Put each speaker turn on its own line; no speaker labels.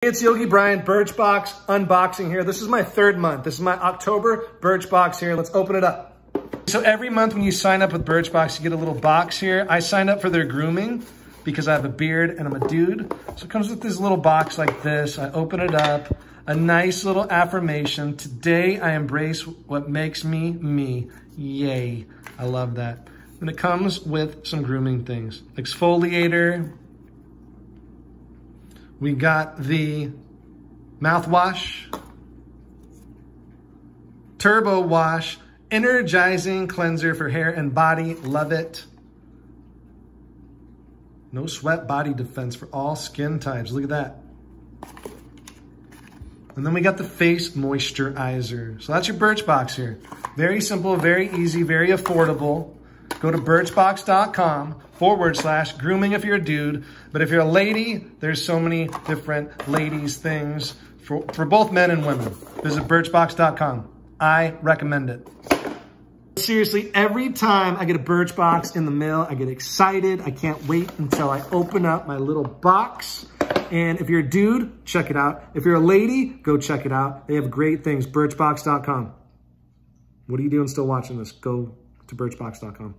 It's Yogi Bryan, Birchbox unboxing here. This is my third month. This is my October Birchbox here. Let's open it up. So every month when you sign up with Birchbox, you get a little box here. I signed up for their grooming because I have a beard and I'm a dude. So it comes with this little box like this. I open it up, a nice little affirmation. Today I embrace what makes me me. Yay, I love that. And it comes with some grooming things. Exfoliator. We got the mouthwash, turbo wash, energizing cleanser for hair and body. Love it. No sweat body defense for all skin types. Look at that. And then we got the face moisturizer. So that's your Birchbox here. Very simple, very easy, very affordable. Go to birchbox.com/grooming if you're a dude. But if you're a lady, there's so many different ladies things for both men and women. Visit birchbox.com. I recommend it. Seriously, every time I get a Birchbox in the mail, I get excited. I can't wait until I open up my little box. And if you're a dude, check it out. If you're a lady, go check it out. They have great things. Birchbox.com. What are you doing still watching this? Go to birchbox.com.